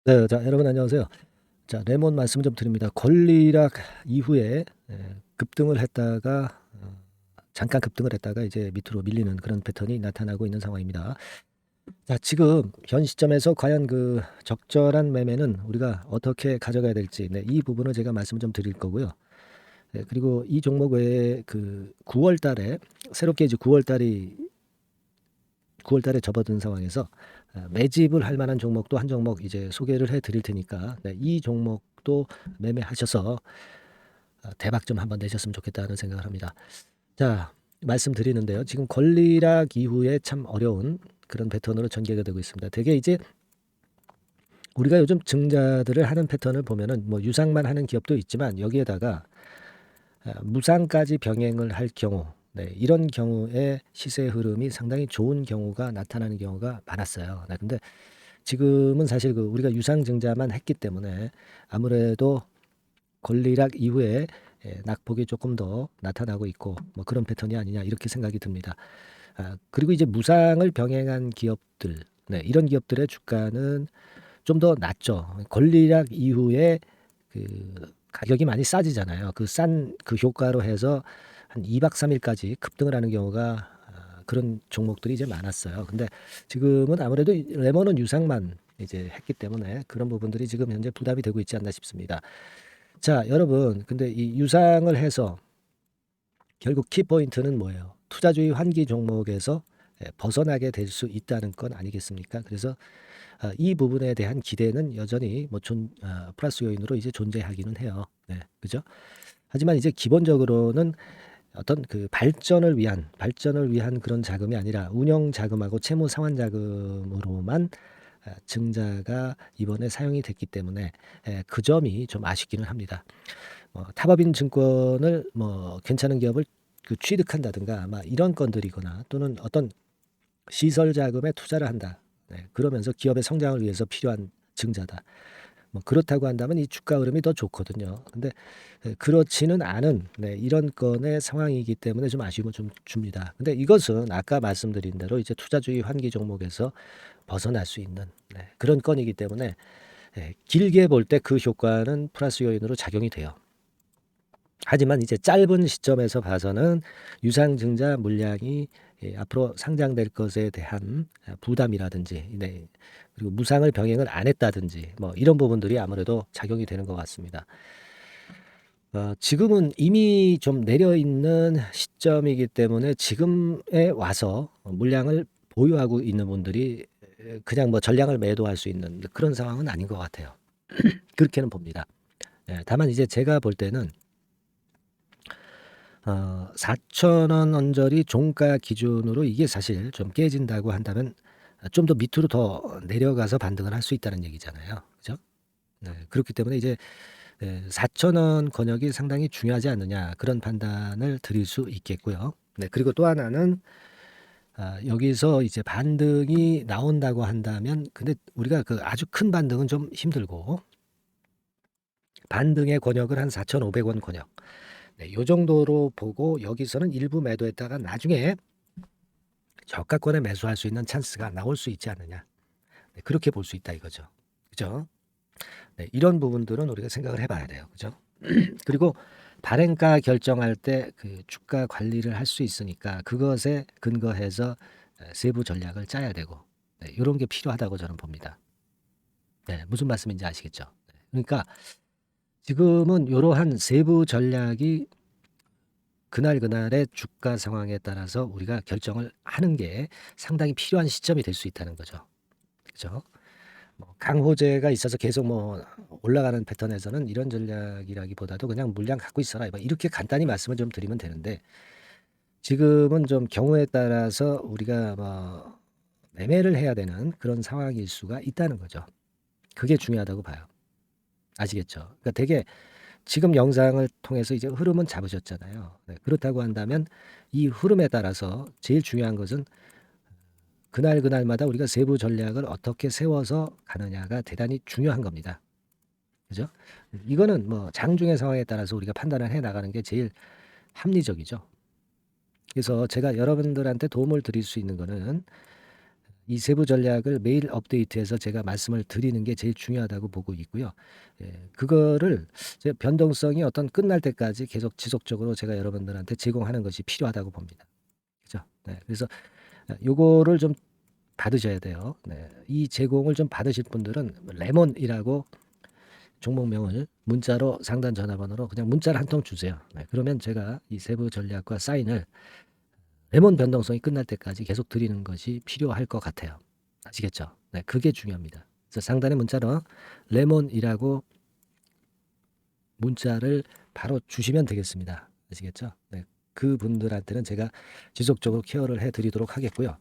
네. 자, 여러분 안녕하세요. 자, 레몬 말씀 좀 드립니다. 권리락 이후에 급등을 했다가 잠깐 급등을 했다가 이제 밑으로 밀리는 그런 패턴이 나타나고 있는 상황입니다. 자, 지금 현 시점에서 과연 그 적절한 매매는 우리가 어떻게 가져가야 될지, 이 부분을 제가 말씀을 좀 드릴 거고요. 그리고 이 종목 외에 그 9월 달에 새롭게 이제 9월 달에 접어든 상황에서 매집을 할 만한 종목도 한 종목 이제 소개를 해 드릴 테니까, 이 종목도 매매하셔서 대박 좀 한번 내셨으면 좋겠다는 생각을 합니다. 자, 말씀드리는데요. 지금 권리락 이후에 참 어려운 그런 패턴으로 전개가 되고 있습니다. 되게 이제 우리가 요즘 증자들을 하는 패턴을 보면은 뭐 유상만 하는 기업도 있지만 여기에다가 무상까지 병행을 할 경우, 이런 경우에 시세 흐름이 상당히 좋은 경우가 나타나는 경우가 많았어요. 근데 지금은 사실 그 우리가 유상증자만 했기 때문에 아무래도 권리락 이후에 낙폭이 조금 더 나타나고 있고 뭐 그런 패턴이 아니냐 이렇게 생각이 듭니다. 그리고 이제 무상을 병행한 기업들, 이런 기업들의 주가는 좀 더 낮죠. 권리락 이후에 그 가격이 많이 싸지잖아요. 그 싼 그 효과로 해서 한 2박 3 일까지 급등을 하는 경우가 그런 종목들이 이제 많았어요. 근데 지금은 아무래도 레몬은 유상만 이제 했기 때문에 그런 부분들이 지금 현재 부담이 되고 있지 않나 싶습니다. 자, 여러분, 근데 이 유상을 해서 결국 키포인트는 뭐예요? 투자주의 환기 종목에서 벗어나게 될 수 있다는 건 아니겠습니까? 그래서 이 부분에 대한 기대는 여전히 뭐 플러스 요인으로 이제 존재하기는 해요. 네, 그죠? 하지만 이제 기본적으로는 어떤 그 발전을 위한 그런 자금이 아니라 운영 자금하고 채무 상환 자금으로만 증자가 이번에 사용이 됐기 때문에 그 점이 좀 아쉽기는 합니다. 타법인 증권을 뭐 괜찮은 기업을 그 취득한다든가 아마 이런 건들이거나 또는 어떤 시설 자금에 투자를 한다. 그러면서 기업의 성장을 위해서 필요한 증자다. 뭐 그렇다고 한다면 이 주가 흐름이 더 좋거든요. 근데 그렇지는 않은 이런 건의 상황이기 때문에 좀 아쉬움을 좀 줍니다. 근데 이것은 아까 말씀드린 대로 이제 투자주의 환기 종목에서 벗어날 수 있는 그런 건이기 때문에 길게 볼 때 그 효과는 플러스 요인으로 작용이 돼요. 하지만 이제 짧은 시점에서 봐서는 유상증자 물량이 앞으로 상장될 것에 대한 부담이라든지, 그리고 무상을 병행을 안 했다든지 뭐 이런 부분들이 아무래도 작용이 되는 것 같습니다. 지금은 이미 좀 내려 있는 시점이기 때문에 지금에 와서 물량을 보유하고 있는 분들이 그냥 뭐 전량을 매도할 수 있는 그런 상황은 아닌 것 같아요. 그렇게는 봅니다. 다만 이제 제가 볼 때는 4,000원 언저리 종가 기준으로 이게 사실 좀 깨진다고 한다면 좀 더 밑으로 더 내려가서 반등을 할 수 있다는 얘기잖아요. 그죠? 그렇기 때문에 이제 4,000원 권역이 상당히 중요하지 않느냐 그런 판단을 드릴 수 있겠고요. 그리고 또 하나는 여기서 이제 반등이 나온다고 한다면 근데 우리가 그 아주 큰 반등은 좀 힘들고 반등의 권역을 한 4,500원 권역. 요 정도로 보고 여기서는 일부 매도했다가 나중에 저가권에 매수할 수 있는 찬스가 나올 수 있지 않느냐. 그렇게 볼 수 있다 이거죠. 그죠? 이런 부분들은 우리가 생각을 해봐야 돼요. 그죠? 그리고 발행가 결정할 때 그 주가 관리를 할 수 있으니까 그것에 근거해서 세부 전략을 짜야 되고 이런 게 필요하다고 저는 봅니다. 무슨 말씀인지 아시겠죠? 그러니까 지금은 이러한 세부 전략이 그날그날의 주가 상황에 따라서 우리가 결정을 하는 게 상당히 필요한 시점이 될 수 있다는 거죠. 그죠? 뭐 강호재가 있어서 계속 뭐 올라가는 패턴에서는 이런 전략이라기보다도 그냥 물량 갖고 있어라. 뭐 이렇게 간단히 말씀을 좀 드리면 되는데 지금은 좀 경우에 따라서 우리가 뭐 매매를 해야 되는 그런 상황일 수가 있다는 거죠. 그게 중요하다고 봐요. 아시겠죠? 그러니까 되게 지금 영상을 통해서 이제 흐름은 잡으셨잖아요. 그렇다고 한다면 이 흐름에 따라서 제일 중요한 것은 그날그날마다 우리가 세부 전략을 어떻게 세워서 가느냐가 대단히 중요한 겁니다. 그죠? 이거는 뭐 장중의 상황에 따라서 우리가 판단을 해 나가는 게 제일 합리적이죠. 그래서 제가 여러분들한테 도움을 드릴 수 있는 거는 이 세부 전략을 매일 업데이트해서 제가 말씀을 드리는 게 제일 중요하다고 보고 있고요. 그거를 제 변동성이 어떤 끝날 때까지 계속 지속적으로 제가 여러분들한테 제공하는 것이 필요하다고 봅니다. 그죠? 네. 그래서 요거를 좀 받으셔야 돼요. 네. 이 제공을 좀 받으실 분들은 레몬이라고 종목명을 문자로 상단 전화번호로 그냥 문자를 한 통 주세요. 네. 그러면 제가 이 세부 전략과 사인을 레몬 변동성이 끝날 때까지 계속 드리는 것이 필요할 것 같아요. 아시겠죠? 네, 그게 중요합니다. 그래서 상단에 문자로 레몬이라고 문자를 바로 주시면 되겠습니다. 아시겠죠? 네, 그분들한테는 제가 지속적으로 케어를 해드리도록 하겠고요.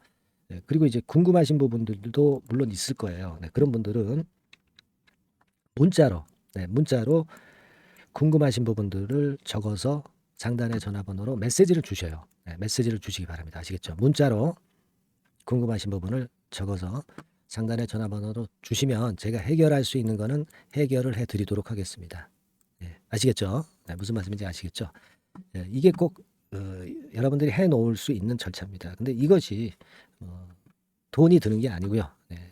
네, 그리고 이제 궁금하신 부분들도 물론 있을 거예요. 네, 그런 분들은 문자로 궁금하신 부분들을 적어서 상단의 전화번호로 메시지를 주셔요. 네, 메시지를 주시기 바랍니다. 아시겠죠? 문자로 궁금하신 부분을 적어서 상단의 전화번호로 주시면 제가 해결할 수 있는 거는 해결을 해드리도록 하겠습니다. 아시겠죠? 네, 무슨 말씀인지 아시겠죠? 이게 꼭 여러분들이 해놓을 수 있는 절차입니다. 근데 이것이 돈이 드는 게 아니고요.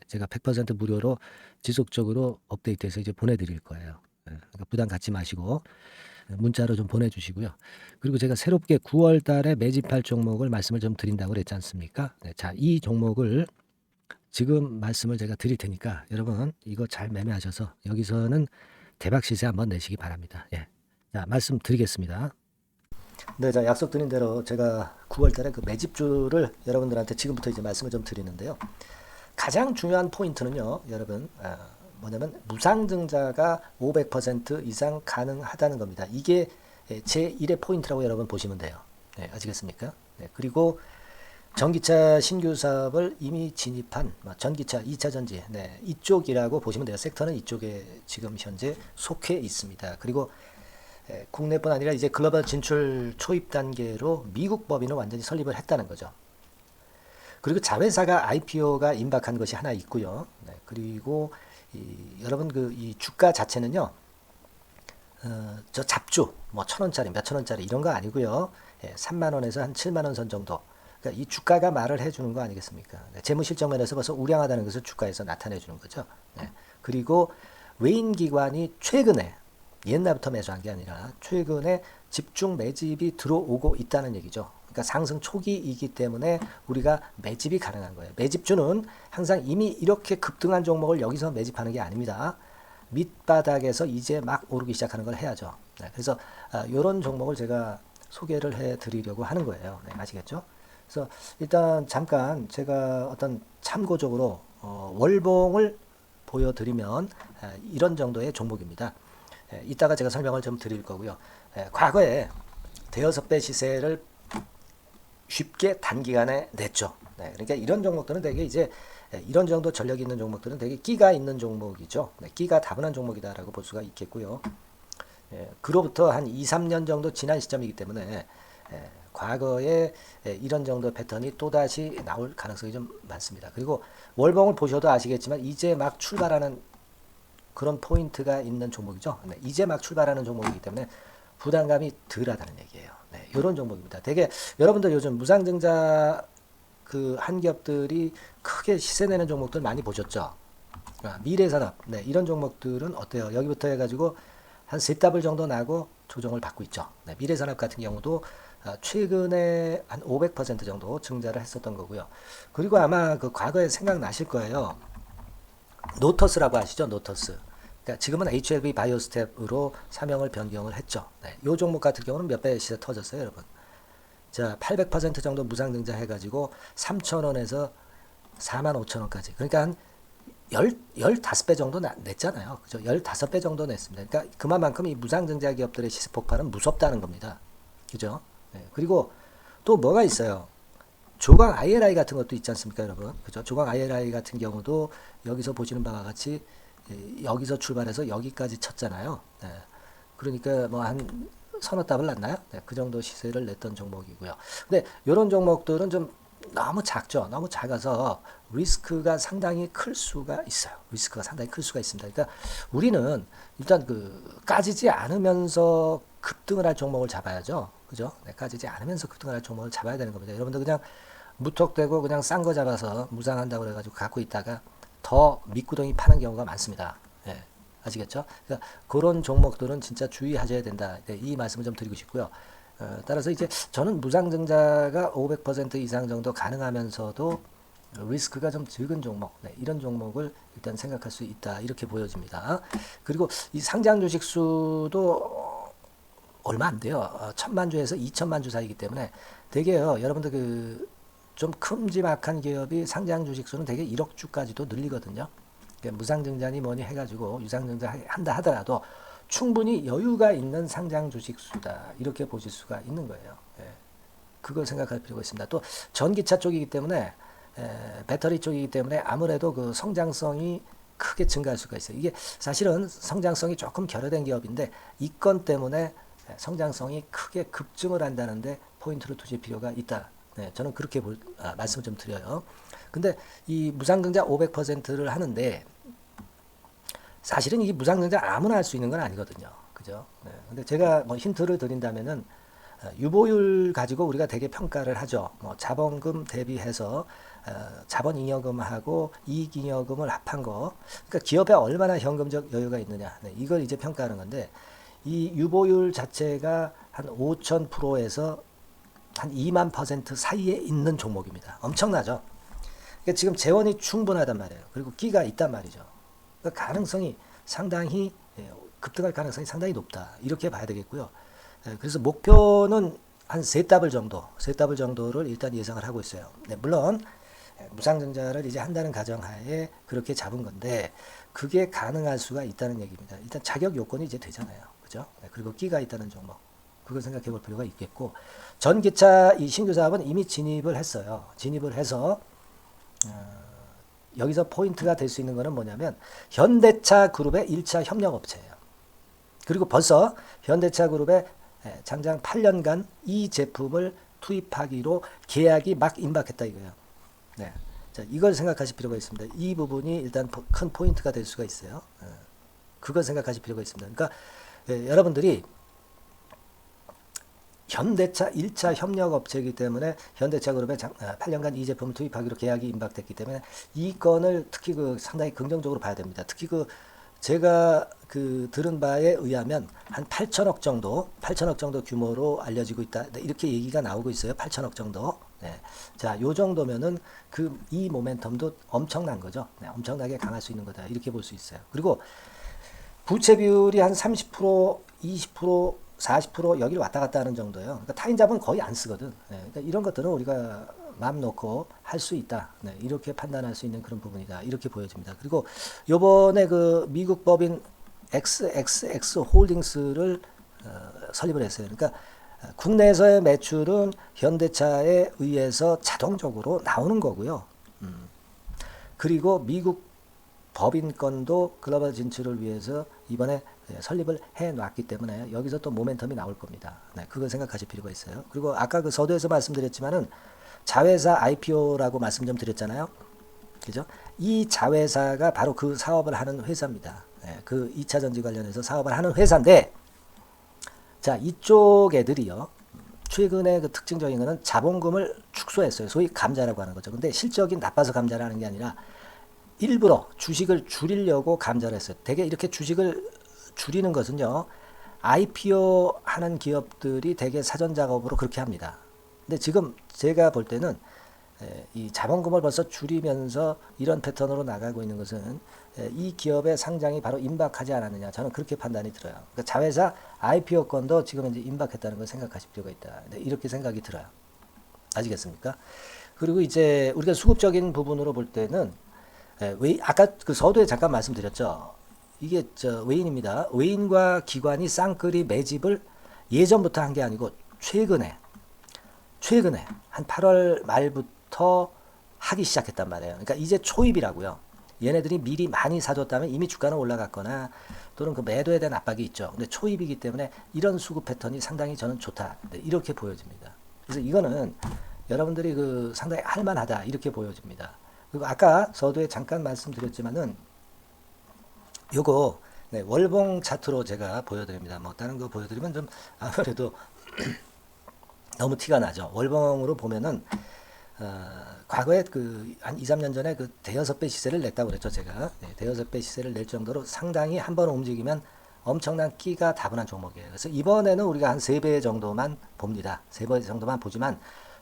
제가 100% 무료로 지속적으로 업데이트해서 이제 보내드릴 거예요. 그러니까 부담 갖지 마시고 문자로 좀 보내주시고요. 그리고 제가 새롭게 9월 달에 매집할 종목을 말씀을 좀 드린다고 그랬지 않습니까? 자, 이 종목을 지금 말씀을 제가 드릴 테니까 여러분 이거 잘 매매하셔서 여기서는 대박 시세 한번 내시기 바랍니다. 자, 말씀 드리겠습니다. 네, 자, 약속드린 대로 제가 9월 달에 그 매집주를 여러분들한테 지금부터 이제 말씀을 좀 드리는데요. 가장 중요한 포인트는요, 여러분, 뭐냐면 무상증자가 500% 이상 가능하다는 겁니다. 이게 제1의 포인트라고 여러분 보시면 돼요. 네, 아시겠습니까? 네, 그리고 전기차 신규 사업을 이미 진입한 전기차 2차 전지 네, 이쪽이라고 보시면 돼요. 섹터는 이쪽에 지금 현재 속해 있습니다. 그리고 국내뿐 아니라 이제 글로벌 진출 초입 단계로 미국 법인을 완전히 설립을 했다는 거죠. 그리고 자회사가 IPO가 임박한 것이 하나 있고요. 네, 그리고 여러분 이 주가 자체는요. 저 잡주 뭐 1,000원짜리 몇천 원짜리 이런 거 아니고요. 3만 원에서 한 7만 원 선 정도. 그러니까 이 주가가 말을 해주는 거 아니겠습니까? 재무실적 면에서 벌써 우량하다는 것을 주가에서 나타내 주는 거죠. 네. 그리고 외인 기관이 최근에 옛날부터 매수한 게 아니라 최근에 집중 매집이 들어오고 있다는 얘기죠. 그러니까 상승 초기이기 때문에 우리가 매집이 가능한 거예요. 매집주는 항상 이미 이렇게 급등한 종목을 여기서 매집하는 게 아닙니다. 밑바닥에서 이제 막 오르기 시작하는 걸 해야죠. 네, 그래서 이런 종목을 제가 소개를 해드리려고 하는 거예요. 네, 아시겠죠? 그래서 일단 잠깐 제가 어떤 참고적으로 월봉을 보여드리면 이런 정도의 종목입니다. 이따가 제가 설명을 좀 드릴 거고요. 과거에 대여섯 배 시세를 쉽게 단기간에 냈죠. 네, 그러니까 이런 종목들은 되게 이제 이런 정도 전력이 있는 종목들은 되게 끼가 있는 종목이죠. 네, 끼가 다분한 종목이다라고 볼 수가 있겠고요. 그로부터 한 2, 3년 정도 지난 시점이기 때문에 과거에 이런 정도 패턴이 또다시 나올 가능성이 좀 많습니다. 그리고 월봉을 보셔도 아시겠지만 이제 막 출발하는 그런 포인트가 있는 종목이죠. 네, 이제 막 출발하는 종목이기 때문에 부담감이 덜하다는 얘기예요. 네, 이런 종목입니다. 되게 여러분들 요즘 무상증자 그 한 기업들이 크게 시세 내는 종목들 많이 보셨죠? 미래산업, 네, 이런 종목들은 어때요? 여기부터 해가지고 한 세 더블 정도 나고 조정을 받고 있죠. 네, 미래산업 같은 경우도 최근에 한 500% 정도 증자를 했었던 거고요. 그리고 아마 그 과거에 생각나실 거예요. 노터스라고 아시죠? 노터스. 그러니까 지금은 HLB 바이오스텝으로 사명을 변경을 했죠. 네, 이 종목 같은 경우는 몇 배 시세 터졌어요, 여러분. 자, 800% 정도 무상증자 해가지고 3,000원에서 45,000원까지. 그러니까 한 15배 정도 냈잖아요. 그죠? 15배 정도 냈습니다. 그러니까 그만큼 이 무상증자 기업들의 시세 폭발은 무섭다는 겁니다. 그죠? 네, 그리고 또 뭐가 있어요? 조강 ILI 같은 것도 있지 않습니까, 여러분? 그죠? 조강 ILI 같은 경우도 여기서 보시는 바와 같이 여기서 출발해서 여기까지 쳤잖아요. 네. 그러니까 뭐 한 서너 답을 났나요? 네, 그 정도 시세를 냈던 종목이고요. 근데 이런 종목들은 좀 너무 작죠. 너무 작아서 리스크가 상당히 클 수가 있어요. 리스크가 상당히 클 수가 있습니다. 그러니까 우리는 일단 그 까지지 않으면서 급등을 할 종목을 잡아야죠. 그죠? 네, 까지지 않으면서 급등을 할 종목을 잡아야 되는 겁니다. 여러분들 그냥 무턱대고 그냥 싼 거 잡아서 무상한다고 그래가지고 갖고 있다가 더 밑구덩이 파는 경우가 많습니다. 예, 아시겠죠? 그러니까 그런 종목들은 진짜 주의하셔야 된다. 네, 이 말씀을 좀 드리고 싶고요. 따라서 이제 저는 무상증자가 500% 이상 정도 가능하면서도 리스크가 좀 적은 종목, 네, 이런 종목을 일단 생각할 수 있다. 이렇게 보여집니다. 그리고 이 상장 주식 수도 얼마 안 돼요. 1000만 주에서 2000만 주 사이기 때문에 되게요. 여러분들 그 좀 큼지막한 기업이 상장 주식 수는 되게 1억 주까지도 늘리거든요. 그러니까 무상증자니 뭐니 해가지고 유상증자 한다 하더라도 충분히 여유가 있는 상장 주식 수다. 이렇게 보실 수가 있는 거예요. 예. 그걸 생각할 필요가 있습니다. 또 전기차 쪽이기 때문에 배터리 쪽이기 때문에 아무래도 그 성장성이 크게 증가할 수가 있어요. 이게 사실은 성장성이 조금 결여된 기업인데 이 건 때문에 성장성이 크게 급증을 한다는데 포인트를 두실 필요가 있다. 네, 저는 그렇게 말씀을 좀 드려요. 근데 이 무상증자 500%를 하는데 사실은 이 무상증자 아무나 할 수 있는 건 아니거든요. 그죠? 네, 근데 제가 뭐 힌트를 드린다면은 유보율 가지고 우리가 되게 평가를 하죠. 뭐 자본금 대비해서 자본잉여금하고 이익잉여금을 합한 거. 그러니까 기업에 얼마나 현금적 여유가 있느냐. 네, 이걸 이제 평가하는 건데 이 유보율 자체가 한 5,000%에서 한 2만 % 사이에 있는 종목입니다. 엄청나죠? 그러니까 지금 재원이 충분하단 말이에요. 그리고 끼가 있단 말이죠. 그러니까 가능성이 상당히 급등할 가능성이 상당히 높다. 이렇게 봐야 되겠고요. 그래서 목표는 한 세 더블 정도를 일단 예상을 하고 있어요. 네, 물론 무상증자를 이제 한다는 가정하에 그렇게 잡은 건데 그게 가능할 수가 있다는 얘기입니다. 일단 자격 요건이 이제 되잖아요. 그죠? 네, 그리고 끼가 있다는 종목. 그걸 생각해 볼 필요가 있겠고 전기차 이 신규 사업은 이미 진입을 했어요. 진입을 해서 여기서 포인트가 될 수 있는 거는 뭐냐면 현대차 그룹의 1차 협력 업체예요. 그리고 벌써 현대차 그룹의 장장 8년간 이 제품을 투입하기로 계약이 막 임박했다 이거예요. 네. 자, 이걸 생각하실 필요가 있습니다. 이 부분이 일단 큰 포인트가 될 수가 있어요. 그걸 생각하실 필요가 있습니다. 그러니까 여러분들이 현대차 1차 협력업체이기 때문에 현대차 그룹에 8년간 이 제품을 투입하기로 계약이 임박됐기 때문에 이 건을 특히 그 상당히 긍정적으로 봐야 됩니다. 특히 그 제가 그 들은 바에 의하면 한 8천억 정도 규모로 알려지고 있다. 이렇게 얘기가 나오고 있어요. 8천억 정도. 네. 자, 요 정도면은 그 이 모멘텀도 엄청난 거죠. 네, 엄청나게 강할 수 있는 거다. 이렇게 볼 수 있어요. 그리고 부채 비율이 한 30%, 20%, 40% 여기를 왔다 갔다 하는 정도예요. 그러니까 타인 자본 거의 안 쓰거든. 네, 그러니까 이런 것들은 우리가 마음 놓고 할 수 있다. 네, 이렇게 판단할 수 있는 그런 부분이다. 이렇게 보여집니다. 그리고 요번에 그 미국 법인 XXX 홀딩스를 설립을 했어요. 그러니까 국내에서의 매출은 현대차에 의해서 자동적으로 나오는 거고요. 그리고 미국 법인권도 글로벌 진출을 위해서 이번에 설립을 해 놨기 때문에 여기서 또 모멘텀이 나올 겁니다. 네, 그걸 생각하실 필요가 있어요. 그리고 아까 그 서두에서 말씀드렸지만은 자회사 IPO라고 말씀 좀 드렸잖아요. 그죠? 이 자회사가 바로 그 사업을 하는 회사입니다. 네, 그 2차 전지 관련해서 사업을 하는 회사인데 자, 이쪽 애들이요. 최근에 그 특징적인 거는 자본금을 축소했어요. 소위 감자라고 하는 거죠. 근데 실적이 나빠서 감자를 하는 게 아니라 일부러 주식을 줄이려고 감자를 했어요. 되게 이렇게 주식을 줄이는 것은요. IPO 하는 기업들이 되게 사전 작업으로 그렇게 합니다. 근데 지금 제가 볼 때는 이 자본금을 벌써 줄이면서 이런 패턴으로 나가고 있는 것은 이 기업의 상장이 바로 임박하지 않았느냐. 저는 그렇게 판단이 들어요. 그러니까 자회사 IPO 건도 지금 이제 임박했다는 걸 생각하실 필요가 있다. 이렇게 생각이 들어요. 아시겠습니까? 그리고 이제 우리가 수급적인 부분으로 볼 때는 아까 그 서두에 잠깐 말씀드렸죠. 이게 외인입니다. 외인과 기관이 쌍끌이 매집을 예전부터 한 게 아니고 최근에 한 8월 말부터 하기 시작했단 말이에요. 그러니까 이제 초입이라고요. 얘네들이 미리 많이 사줬다면 이미 주가는 올라갔거나 또는 그 매도에 대한 압박이 있죠. 근데 초입이기 때문에 이런 수급 패턴이 상당히 저는 좋다. 이렇게 보여집니다. 그래서 이거는 여러분들이 그 상당히 할만하다. 이렇게 보여집니다. 그리고 아까 서두에 잠깐 말씀드렸지만은 요거 월봉 차트로 제가 보여드립니다. 뭐 다른 거 보여드리면 좀 아무래도 너무 티가 나죠. 월봉으로 보면은 과거에 그 한 2, 3년 전에 그 대여섯 배 시세를 냈다고 그랬죠, 제가. 네, 대여섯 배 시세를 낼 정도로 상당히 한 번 움직이면 엄청난 끼가 다분한 종목이에요. 그래서 이번에는 우리가 한 3배 정도만 봅니다. 3배 정도만 보지만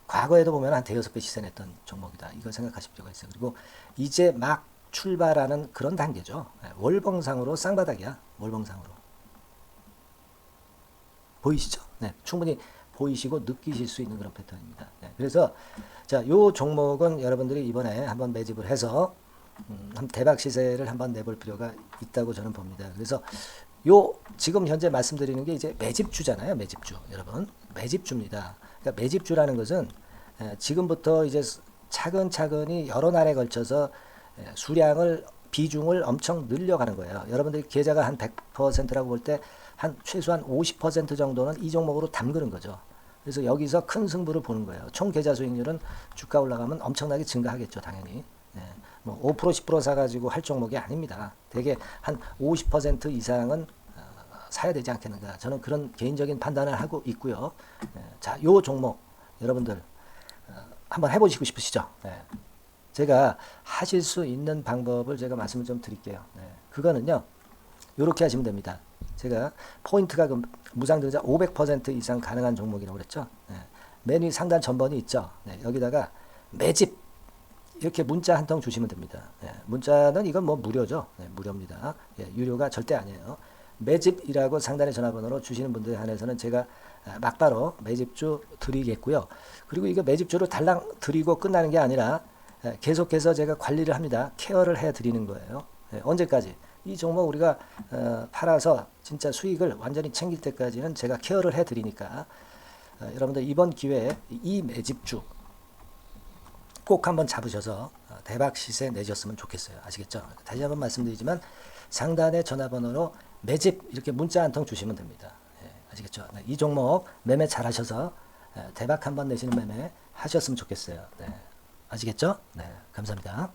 과거에도 보면 한 대여섯 배 시세 냈던 종목이다. 이걸 생각하실 필요가 있어요. 그리고 이제 막 출발하는 그런 단계죠. 월봉상으로 쌍바닥이야. 월봉상으로. 보이시죠? 네, 충분히 보이시고 느끼실 수 있는 그런 패턴입니다. 네, 그래서 자, 요 종목은 여러분들이 이번에 한번 매집을 해서 대박 시세를 한번 내볼 필요가 있다고 저는 봅니다. 그래서 요 지금 현재 말씀드리는 게 이제 매집주잖아요. 매집주. 여러분, 매집주입니다. 그러니까 매집주라는 것은 지금부터 이제 차근차근히 여러 날에 걸쳐서 수량을 비중을 엄청 늘려가는 거예요. 여러분들 계좌가 한 100%라고 볼 때 한 최소한 50% 정도는 이 종목으로 담그는 거죠. 그래서 여기서 큰 승부를 보는 거예요. 총 계좌 수익률은 주가 올라가면 엄청나게 증가하겠죠, 당연히. 뭐 5% 10% 사가지고 할 종목이 아닙니다. 되게 한 50% 이상은 사야 되지 않겠는가. 저는 그런 개인적인 판단을 하고 있고요. 자, 요 종목 여러분들 한번 해보시고 싶으시죠? 제가 하실 수 있는 방법을 제가 말씀을 좀 드릴게요. 그거는요, 이렇게 하시면 됩니다. 제가 포인트가 무상등자 500% 이상 가능한 종목이라고 그랬죠. 맨 위 상단 전번이 있죠. 여기다가 매집 이렇게 문자 한 통 주시면 됩니다. 문자는 이건 뭐 무료죠. 무료입니다. 유료가 절대 아니에요. 매집이라고 상단의 전화번호로 주시는 분들에 한해서는 제가 막바로 매집주 드리겠고요. 그리고 이거 매집주를 달랑 드리고 끝나는 게 아니라 계속해서 제가 관리를 합니다. 케어를 해 드리는 거예요. 언제까지? 이 종목 우리가 팔아서 진짜 수익을 완전히 챙길 때까지는 제가 케어를 해 드리니까 여러분들 이번 기회에 이 매집주 꼭 한번 잡으셔서 대박 시세 내셨으면 좋겠어요. 아시겠죠? 다시 한번 말씀드리지만 상단의 전화번호로 매집 이렇게 문자 한 통 주시면 됩니다. 아시겠죠? 이 종목 매매 잘 하셔서 대박 한번 내시는 매매 하셨으면 좋겠어요. 아시겠죠? 감사합니다.